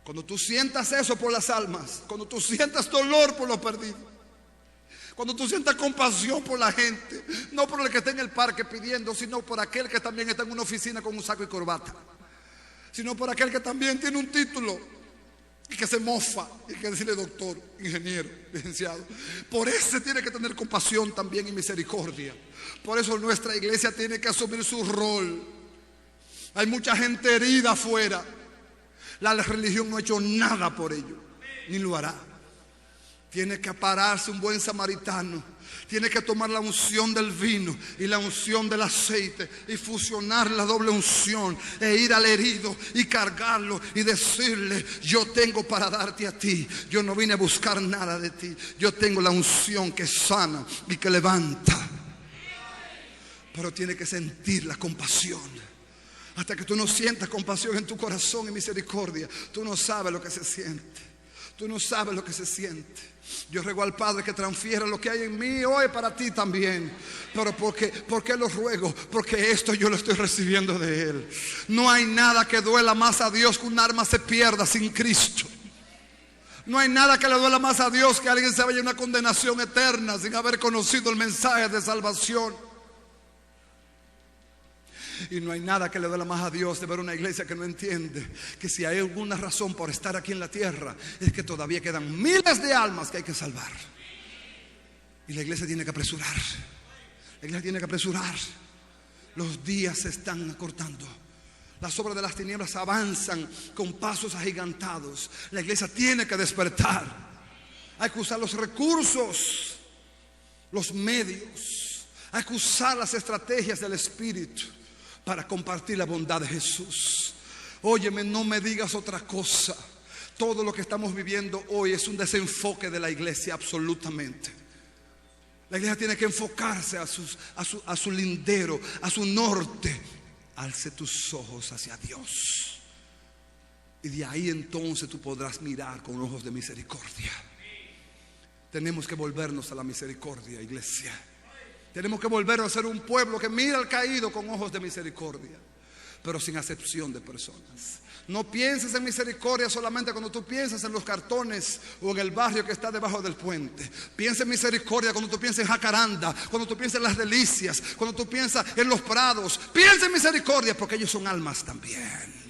S3: Cuando tú sientas eso por las almas, cuando tú sientas dolor por los perdidos, cuando tú sientas compasión por la gente, no por el que está en el parque pidiendo, sino por aquel que también está en una oficina con un saco y corbata, sino por aquel que también tiene un título y que se mofa y que decirle doctor, ingeniero, licenciado. Por ese tiene que tener compasión también y misericordia. Por eso nuestra iglesia tiene que asumir su rol. Hay mucha gente herida afuera. La religión no ha hecho nada por ello, ni lo hará. Tiene que pararse un buen samaritano. Tiene que tomar la unción del vino y la unción del aceite y fusionar la doble unción e ir al herido y cargarlo y decirle, yo tengo para darte a ti. Yo no vine a buscar nada de ti. Yo tengo la unción que sana y que levanta. Pero tiene que sentir la compasión. Hasta que tú no sientas compasión en tu corazón y misericordia, tú no sabes lo que se siente. Tú no sabes lo que se siente. Yo ruego al Padre que transfiera lo que hay en mí hoy para ti también. Pero ¿por qué lo ruego? Porque esto yo lo estoy recibiendo de Él. No hay nada que duela más a Dios que un alma se pierda sin Cristo. No hay nada que le duela más a Dios que alguien se vaya a una condenación eterna sin haber conocido el mensaje de salvación. Y no hay nada que le duela más a Dios de ver una iglesia que no entiende que si hay alguna razón por estar aquí en la tierra, es que todavía quedan miles de almas que hay que salvar. Y la iglesia tiene que apresurar. La iglesia tiene que apresurar. Los días se están acortando. Las obras de las tinieblas avanzan con pasos agigantados. La iglesia tiene que despertar. Hay que usar los recursos, los medios. Hay que usar las estrategias del Espíritu para compartir la bondad de Jesús. Óyeme, no me digas otra cosa. Todo lo que estamos viviendo hoy es un desenfoque de la iglesia, absolutamente. La iglesia tiene que enfocarse a su lindero, a su norte. Alce tus ojos hacia Dios. Y de ahí entonces tú podrás mirar con ojos de misericordia. Tenemos que volvernos a la misericordia, iglesia. Tenemos que volver a ser un pueblo que mira al caído con ojos de misericordia, pero sin acepción de personas. No pienses en misericordia solamente cuando tú piensas en los cartones o en el barrio que está debajo del puente. Piensa en misericordia cuando tú piensas en Jacaranda, cuando tú piensas en Las Delicias, cuando tú piensas en Los Prados. Piensa en misericordia porque ellos son almas también.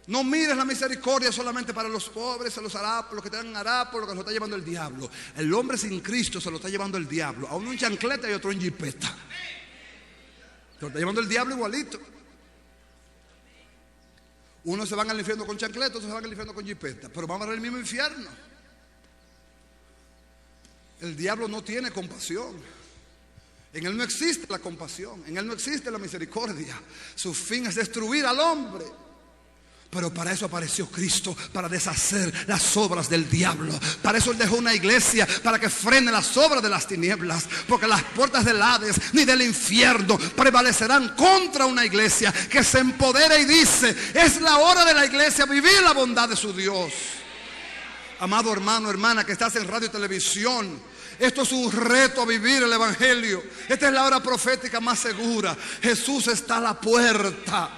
S3: No mires la misericordia solamente para los pobres, a los harapos, los que te dan harapos, lo que se lo está llevando el diablo. El hombre sin Cristo se lo está llevando el diablo. A uno en chancleta y otro en jipeta. Se lo está llevando el diablo igualito. Unos se van al infierno con chancleta, otros se van al infierno con jipeta. Pero van a ver el mismo infierno. El diablo no tiene compasión. En él no existe la compasión. En él no existe la misericordia. Su fin es destruir al hombre. Pero para eso apareció Cristo, para deshacer las obras del diablo. Para eso Él dejó una iglesia, para que frene las obras de las tinieblas. Porque las puertas del Hades ni del infierno prevalecerán contra una iglesia que se empodera y dice: es la hora de la iglesia vivir la bondad de su Dios. Amado hermano, hermana que estás en radio y televisión, esto es un reto a vivir el evangelio. Esta es la hora profética más segura. Jesús está a la puerta.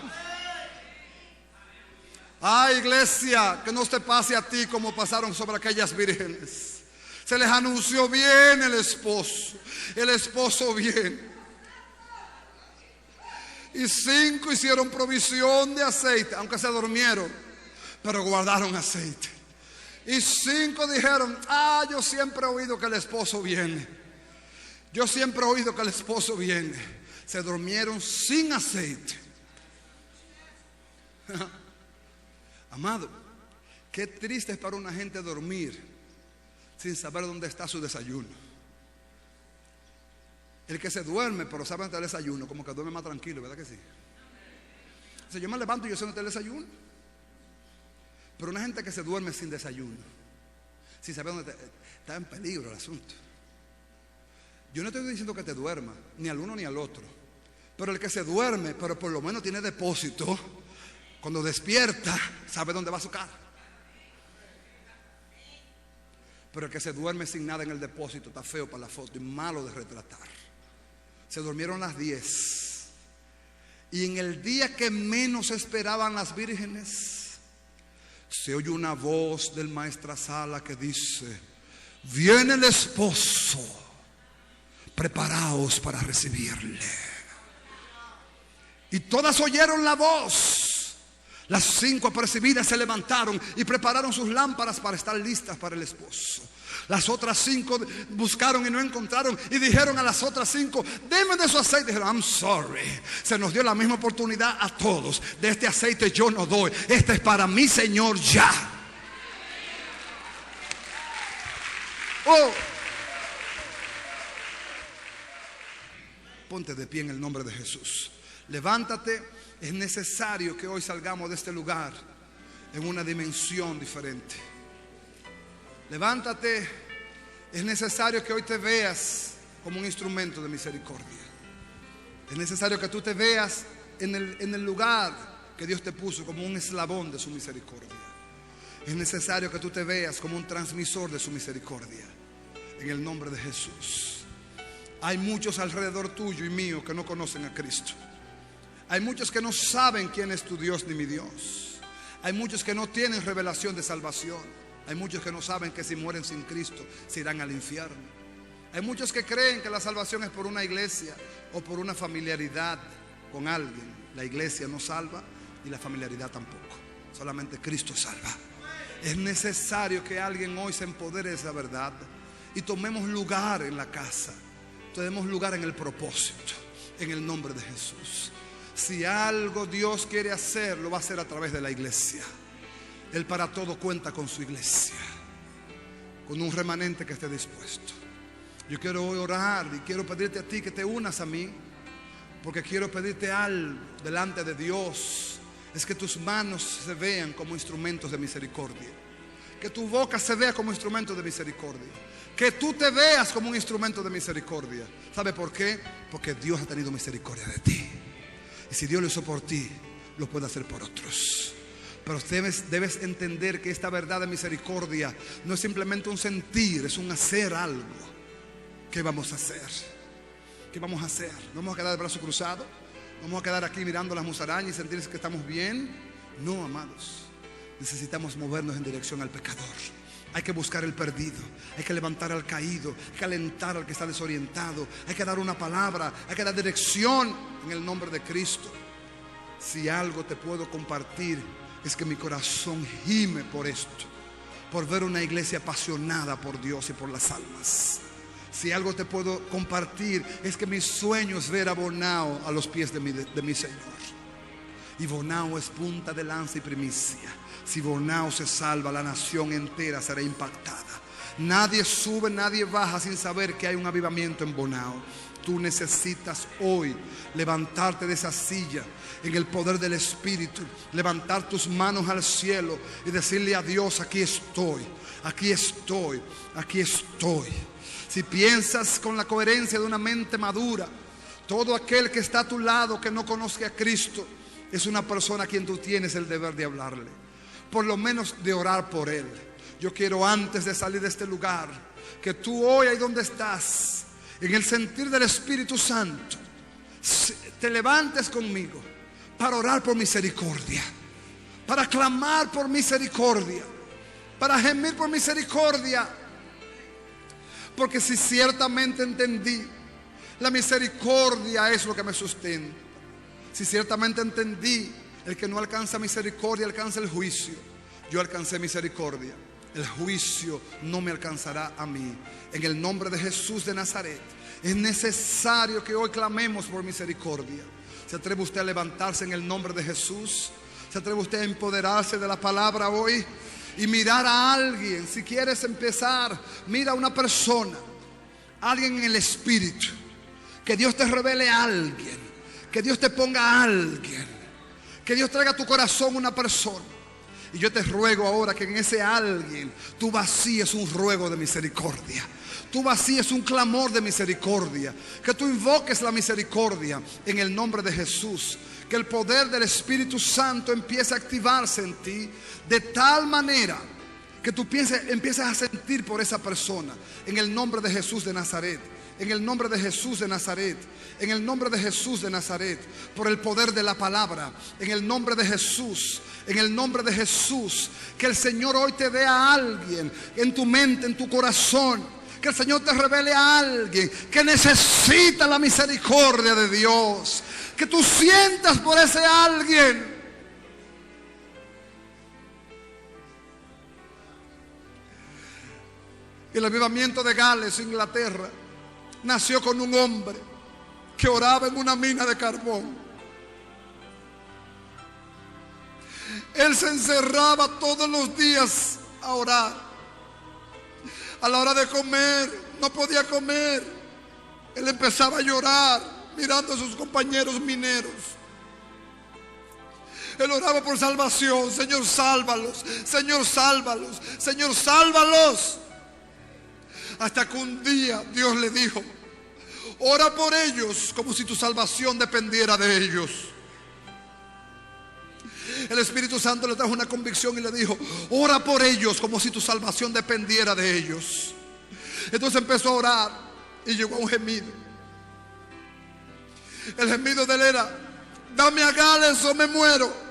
S3: Ay, iglesia, que no te pase a ti como pasaron sobre aquellas vírgenes. Se les anunció bien el esposo viene. Y 5 hicieron provisión de aceite, aunque se durmieron, pero guardaron aceite. Y 5 dijeron: yo siempre he oído que el esposo viene. Yo siempre he oído que el esposo viene. Se durmieron sin aceite. Amado, qué triste es para una gente dormir sin saber dónde está su desayuno. El que se duerme pero sabe dónde está el desayuno, como que duerme más tranquilo, ¿verdad que sí? O sea, yo me levanto y yo sé dónde está el desayuno. Pero una gente que se duerme sin desayuno, sin saber dónde está en peligro el asunto. Yo no estoy diciendo que te duerma, ni al uno ni al otro. Pero el que se duerme, pero por lo menos tiene depósito, cuando despierta, sabe dónde va su cara. Pero el que se duerme sin nada en el depósito está feo para la foto y malo de retratar. Se durmieron las 10. Y en el día que menos esperaban las vírgenes, se oye una voz del maestresala que dice: viene el esposo, preparaos para recibirle. Y todas oyeron la voz. Las 5 apercibidas se levantaron y prepararon sus lámparas para estar listas para el esposo. Las otras 5 buscaron y no encontraron y dijeron a las otras 5: denme de su aceite. Dijeron: I'm sorry, se nos dio la misma oportunidad a todos. De este aceite yo no doy, este es para mi Señor ya. Oh, ponte de pie en el nombre de Jesús. Levántate. Es necesario que hoy salgamos de este lugar en una dimensión diferente. Levántate. Es necesario que hoy te veas como un instrumento de misericordia. Es necesario que tú te veas en el lugar que Dios te puso como un eslabón de su misericordia. Es necesario que tú te veas como un transmisor de su misericordia. En el nombre de Jesús. Hay muchos alrededor tuyo y mío que no conocen a Cristo. Hay muchos que no saben quién es tu Dios ni mi Dios. Hay muchos que no tienen revelación de salvación. Hay muchos que no saben que si mueren sin Cristo se irán al infierno. Hay muchos que creen que la salvación es por una iglesia o por una familiaridad con alguien. La iglesia no salva y la familiaridad tampoco. Solamente Cristo salva. Es necesario que alguien hoy se empodere de esa verdad y tomemos lugar en la casa. Tomemos lugar en el propósito. En el nombre de Jesús. Si algo Dios quiere hacer, lo va a hacer a través de la iglesia. Él para todo cuenta con su iglesia, con un remanente que esté dispuesto. Yo quiero hoy orar y quiero pedirte a ti que te unas a mí, porque quiero pedirte algo delante de Dios. Es que tus manos se vean como instrumentos de misericordia, que tu boca se vea como instrumento de misericordia, que tú te veas como un instrumento de misericordia. ¿Sabe por qué? Porque Dios ha tenido misericordia de ti. Y si Dios lo hizo por ti, lo puede hacer por otros. Pero debes entender que esta verdad de misericordia no es simplemente un sentir, es un hacer algo. ¿Qué vamos a hacer? ¿Qué vamos a hacer? ¿No vamos a quedar de brazo cruzado? ¿No vamos a quedar aquí mirando las musarañas y sentir que estamos bien? No, amados. Necesitamos movernos en dirección al pecador. Hay que buscar el perdido, hay que levantar al caído, hay que alentar al que está desorientado, hay que dar una palabra, hay que dar dirección en el nombre de Cristo. Si algo te puedo compartir es que mi corazón gime por esto, por ver una iglesia apasionada por Dios y por las almas. Si algo te puedo compartir es que mi sueño es ver a Bonao a los pies de mi Señor. Y Bonao es punta de lanza y primicia. Si Bonao se salva, la nación entera será impactada. Nadie sube, nadie baja sin saber que hay un avivamiento en Bonao. Tú necesitas hoy levantarte de esa silla en el poder del Espíritu, levantar tus manos al cielo y decirle a Dios: aquí estoy, aquí estoy, aquí estoy. Si piensas con la coherencia de una mente madura, todo aquel que está a tu lado que no conozca a Cristo es una persona a quien tú tienes el deber de hablarle, por lo menos de orar por él. Yo quiero, antes de salir de este lugar, que tú hoy, ahí donde estás, en el sentir del Espíritu Santo, te levantes conmigo para orar por misericordia, para clamar por misericordia, para gemir por misericordia. Porque si ciertamente entendí, la misericordia es lo que me sustenta. Si ciertamente entendí, el que no alcanza misericordia alcanza el juicio. Yo alcancé misericordia, el juicio no me alcanzará a mí. En el nombre de Jesús de Nazaret, Es necesario que hoy clamemos por misericordia. ¿Se atreve usted a levantarse en el nombre de Jesús? ¿Se atreve usted a empoderarse de la palabra hoy? Y mirar a alguien. Si quieres empezar, mira a una persona, alguien en el espíritu. Que Dios te revele a alguien, que Dios te ponga a alguien, que Dios traiga a tu corazón una persona. Y yo te ruego ahora que en ese alguien tú vacíes un ruego de misericordia. Tú vacíes un clamor de misericordia. Que tú invoques la misericordia en el nombre de Jesús. Que el poder del Espíritu Santo empiece a activarse en ti de tal manera que tú empieces a sentir por esa persona. En el nombre de Jesús de Nazaret. En el nombre de Jesús de Nazaret. En el nombre de Jesús de Nazaret. Por el poder de la palabra. En el nombre de Jesús. En el nombre de Jesús. Que el Señor hoy te dé a alguien en tu mente, en tu corazón. Que el Señor te revele a alguien que necesita la misericordia de Dios. Que tú sientas por ese alguien. El avivamiento de Gales, Inglaterra, nació con un hombre que oraba en una mina de carbón. Él se encerraba todos los días a orar. A la hora de comer, no podía comer. Él empezaba a llorar mirando a sus compañeros mineros. Él oraba por salvación. Señor, sálvalos. Señor, sálvalos. Señor, sálvalos. Hasta que un día Dios le dijo: ora por ellos como si tu salvación dependiera de ellos. El Espíritu Santo le trajo una convicción y le dijo: ora por ellos como si tu salvación dependiera de ellos. Entonces empezó a orar y llegó a un gemido. El gemido de él era: dame a Gales o me muero.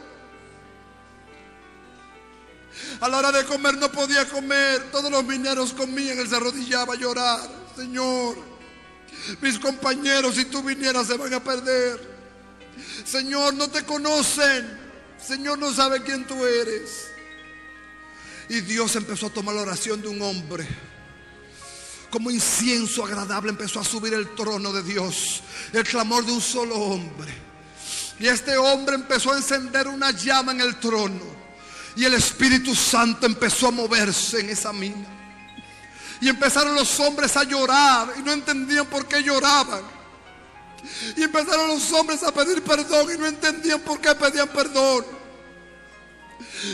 S3: A la hora de comer no podía comer. Todos los mineros comían. Él se arrodillaba a llorar: Señor, mis compañeros, si tú vinieras, se van a perder. Señor, no te conocen. Señor, no sabe quién tú eres. Y Dios empezó a tomar la oración de un hombre. Como incienso agradable empezó a subir el trono de Dios. El clamor de un solo hombre. Y este hombre empezó a encender una llama en el trono. Y el Espíritu Santo empezó a moverse en esa mina. Y empezaron los hombres a llorar y no entendían por qué lloraban. Y empezaron los hombres a pedir perdón y no entendían por qué pedían perdón.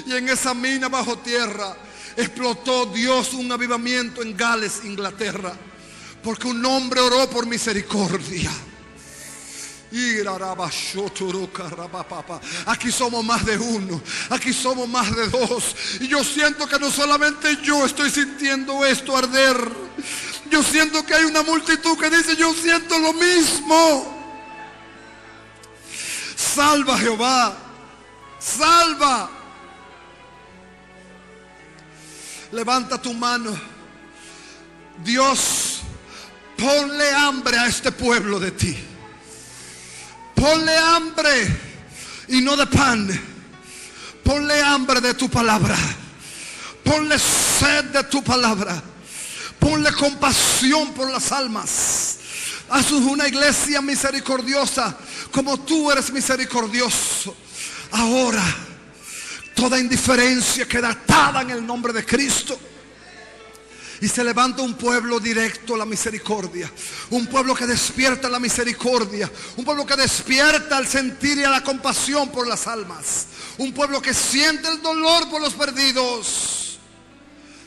S3: Y en esa mina bajo tierra explotó Dios un avivamiento en Gales, Inglaterra. Porque un hombre oró por misericordia. Aquí somos más de uno. Aquí somos más de dos. Y yo siento que no solamente yo estoy sintiendo esto arder. Yo siento que hay una multitud que dice: yo siento lo mismo. Salva, Jehová. Salva. Levanta tu mano. Dios, ponle hambre a este pueblo de ti. Ponle hambre y no de pan. Ponle hambre de tu palabra. Ponle sed de tu palabra. Ponle compasión por las almas. Haz una iglesia misericordiosa como tú eres misericordioso. Ahora toda indiferencia queda atada en el nombre de Cristo. Y se levanta un pueblo directo a la misericordia. Un pueblo que despierta la misericordia. Un pueblo que despierta al sentir y a la compasión por las almas. Un pueblo que siente el dolor por los perdidos.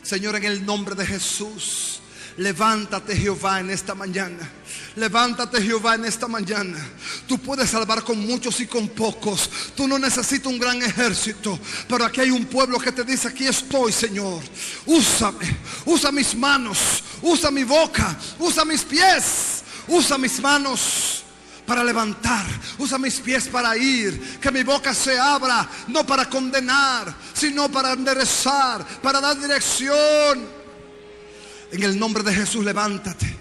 S3: Señor, en el nombre de Jesús, levántate, Jehová, en esta mañana. Levántate, Jehová, en esta mañana. Tú puedes salvar con muchos y con pocos. Tú no necesitas un gran ejército. Pero aquí hay un pueblo que te dice: aquí estoy, Señor. Úsame. Usa mis manos. Usa mi boca. Usa mis pies. Usa mis manos para levantar. Usa mis pies para ir. Que mi boca se abra, no para condenar, sino para enderezar, para dar dirección. En el nombre de Jesús, levántate.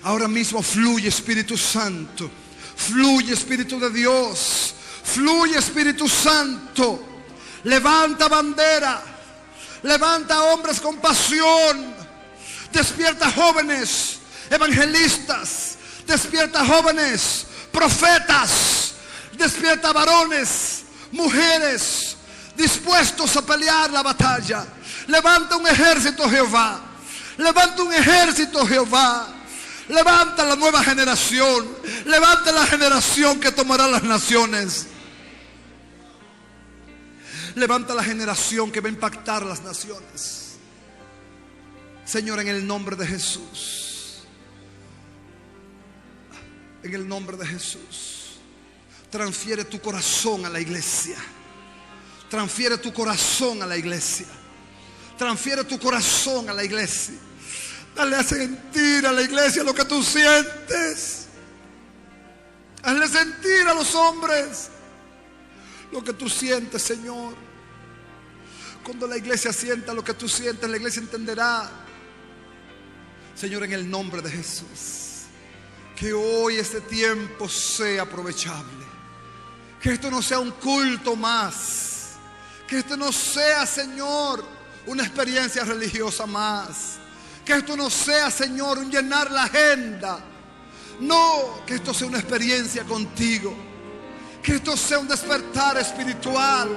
S3: Ahora mismo fluye, Espíritu Santo. Fluye, Espíritu de Dios. Fluye, Espíritu Santo. Levanta bandera. Levanta hombres con pasión. Despierta jóvenes evangelistas. Despierta jóvenes, profetas. Despierta varones, mujeres, dispuestos a pelear la batalla. Levanta un ejército, Jehová. Levanta un ejército, Jehová. Levanta la nueva generación. Levanta la generación que tomará las naciones. Levanta la generación que va a impactar las naciones. Señor, en el nombre de Jesús. En el nombre de Jesús. Transfiere tu corazón a la iglesia. Transfiere tu corazón a la iglesia. Transfiere tu corazón a la iglesia. Dale a sentir a la iglesia lo que tú sientes. Hazle sentir a los hombres lo que tú sientes, Señor. Cuando la iglesia sienta lo que tú sientes, la iglesia entenderá. Señor, en el nombre de Jesús, que hoy este tiempo sea aprovechable. Que esto no sea un culto más. Que esto no sea, Señor, una experiencia religiosa más. Que esto no sea, Señor, un llenar la agenda. No, que esto sea una experiencia contigo. Que esto sea un despertar espiritual.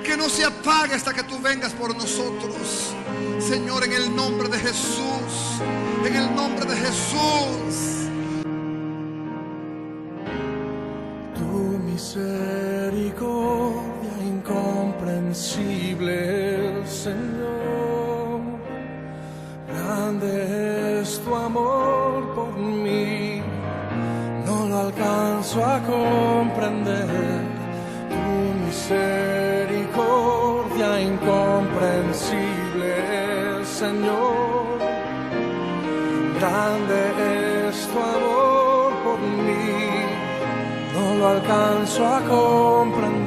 S3: Que no se apague hasta que tú vengas por nosotros. Señor, en el nombre de Jesús. En el nombre de Jesús.
S4: Tu misericordia incomprensible, Señor. Grande es tu amor por mí. No lo alcanzo a comprender. Tu misericordia incomprensible, Señor. Grande es tu amor por mí. No lo alcanzo a comprender.